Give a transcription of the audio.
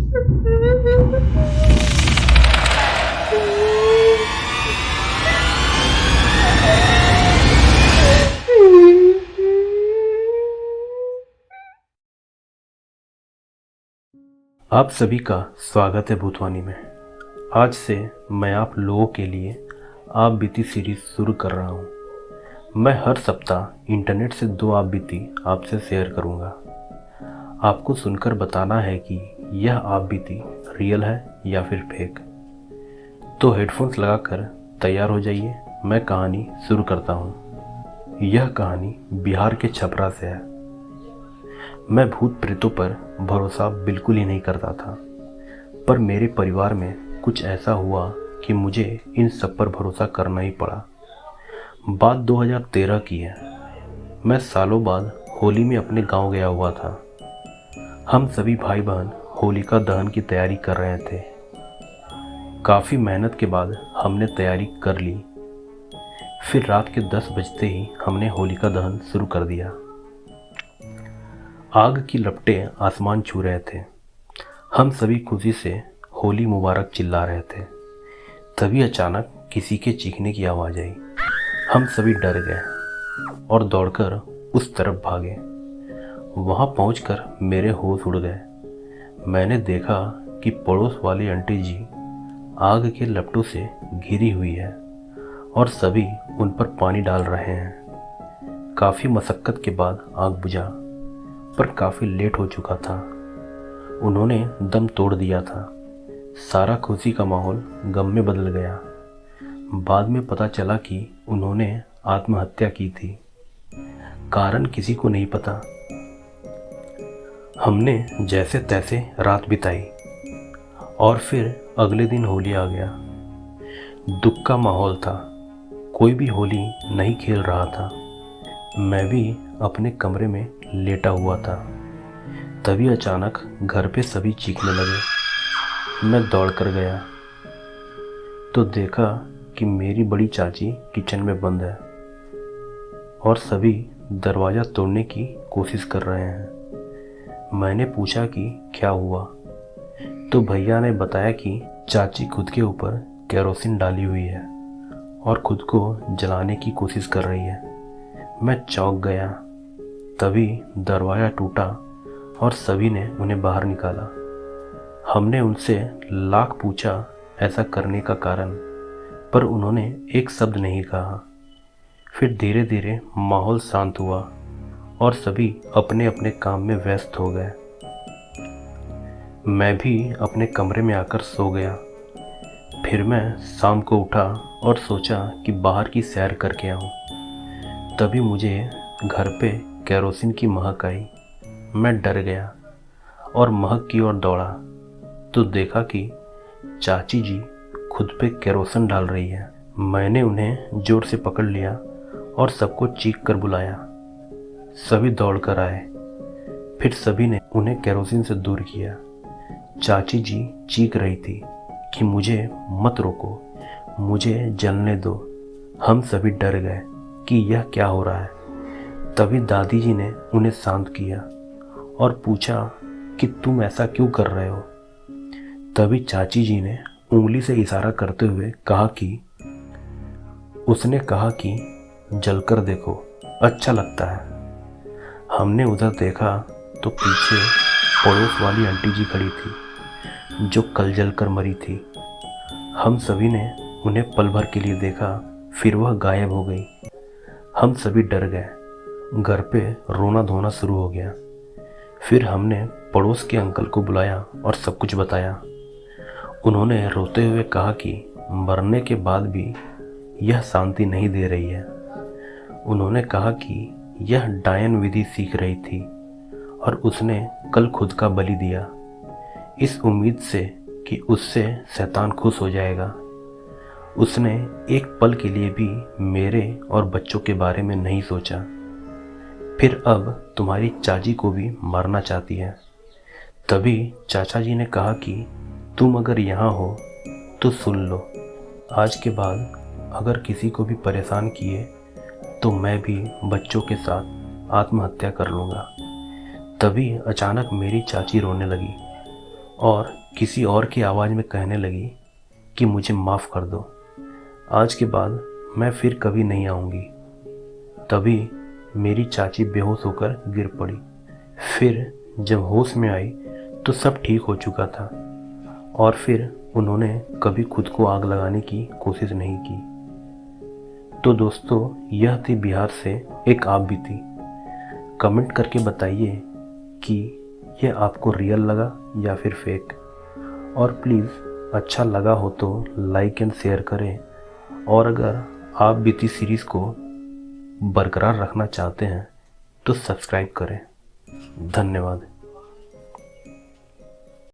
आप सभी का स्वागत है भूतवानी में। आज से मैं आप लोगों के लिए आप बीती सीरीज शुरू कर रहा हूँ। मैं हर सप्ताह इंटरनेट से 2 आप बीती आपसे शेयर करूँगा। आपको सुनकर बताना है कि यह आप बीती रियल है या फिर फेक। तो हेडफोन्स लगाकर तैयार हो जाइए, मैं कहानी शुरू करता हूँ। यह कहानी बिहार के छपरा से है। मैं भूत प्रेतों पर भरोसा बिल्कुल ही नहीं करता था, पर मेरे परिवार में कुछ ऐसा हुआ कि मुझे इन सब पर भरोसा करना ही पड़ा। बात 2013 की है। मैं सालों बाद होली में अपने गांव गया हुआ था। हम सभी भाई बहन होलिका दहन की तैयारी कर रहे थे। काफ़ी मेहनत के बाद हमने तैयारी कर ली। फिर रात के 10 बजते ही हमने होलिका दहन शुरू कर दिया। आग की लपटें आसमान छू रहे थे। हम सभी खुशी से होली मुबारक चिल्ला रहे थे। तभी अचानक किसी के चीखने की आवाज़ आई। हम सभी डर गए और दौड़कर उस तरफ भागे। वहाँ पहुंचकर मेरे होश उड़ गए। मैंने देखा कि पड़ोस वाली आंटी जी आग के लपटों से घिरी हुई है और सभी उन पर पानी डाल रहे हैं। काफ़ी मशक्क़त के बाद आग बुझा, पर काफ़ी लेट हो चुका था। उन्होंने दम तोड़ दिया था। सारा खुशी का माहौल गम में बदल गया। बाद में पता चला कि उन्होंने आत्महत्या की थी। कारण किसी को नहीं पता। हमने जैसे तैसे रात बिताई और फिर अगले दिन होली आ गया। दुख का माहौल था। कोई भी होली नहीं खेल रहा था। मैं भी अपने कमरे में लेटा हुआ था। तभी अचानक घर पे सभी चीखने लगे। मैं दौड़ कर गया तो देखा कि मेरी बड़ी चाची किचन में बंद है और सभी दरवाज़ा तोड़ने की कोशिश कर रहे हैं। मैंने पूछा कि क्या हुआ, तो भैया ने बताया कि चाची खुद के ऊपर केरोसिन डाली हुई है और खुद को जलाने की कोशिश कर रही है। मैं चौंक गया। तभी दरवाज़ा टूटा और सभी ने उन्हें बाहर निकाला। हमने उनसे लाख पूछा ऐसा करने का कारण, पर उन्होंने एक शब्द नहीं कहा। फिर धीरे धीरे माहौल शांत हुआ और सभी अपने अपने काम में व्यस्त हो गए। मैं भी अपने कमरे में आकर सो गया। फिर मैं शाम को उठा और सोचा कि बाहर की सैर करके आऊं। तभी मुझे घर पे केरोसिन की महक आई। मैं डर गया और महक की ओर दौड़ा तो देखा कि चाची जी खुद पे केरोसिन डाल रही है। मैंने उन्हें जोर से पकड़ लिया और सबको चीख कर बुलाया। सभी दौड़ कर आए। फिर सभी ने उन्हें केरोसिन से दूर किया। चाची जी चीख रही थी कि मुझे मत रोको, मुझे जलने दो। हम सभी डर गए कि यह क्या हो रहा है। तभी दादी जी ने उन्हें शांत किया और पूछा कि तुम ऐसा क्यों कर रहे हो। तभी चाची जी ने उंगली से इशारा करते हुए कहा कि उसने कहा कि जलकर देखो, अच्छा लगता है। हमने उधर देखा तो पीछे पड़ोस वाली आंटी जी खड़ी थी जो कल जलकर मरी थी। हम सभी ने उन्हें पल भर के लिए देखा, फिर वह गायब हो गई। हम सभी डर गए। घर पे रोना धोना शुरू हो गया। फिर हमने पड़ोस के अंकल को बुलाया और सब कुछ बताया। उन्होंने रोते हुए कहा कि मरने के बाद भी यह शांति नहीं दे रही है। उन्होंने कहा कि यह डायन विधि सीख रही थी और उसने कल खुद का बलि दिया, इस उम्मीद से कि उससे शैतान खुश हो जाएगा। उसने एक पल के लिए भी मेरे और बच्चों के बारे में नहीं सोचा। फिर अब तुम्हारी चाची को भी मारना चाहती है। तभी चाचा जी ने कहा कि तुम अगर यहाँ हो तो सुन लो, आज के बाद अगर किसी को भी परेशान किए तो मैं भी बच्चों के साथ आत्महत्या कर लूँगा। तभी अचानक मेरी चाची रोने लगी। और किसी और की आवाज़ में कहने लगी कि मुझे माफ़ कर दो, आज के बाद मैं फिर कभी नहीं आऊँगी। तभी मेरी चाची बेहोश होकर गिर पड़ी। फिर जब होश में आई तो सब ठीक हो चुका था और फिर उन्होंने कभी खुद को आग लगाने की कोशिश नहीं की। तो दोस्तों, यह थी बिहार से एक आप बीती। कमेंट करके बताइए कि यह आपको रियल लगा या फिर फेक। और प्लीज़ अच्छा लगा हो तो लाइक एंड शेयर करें। और अगर आप बीती सीरीज़ को बरकरार रखना चाहते हैं तो सब्सक्राइब करें। धन्यवाद।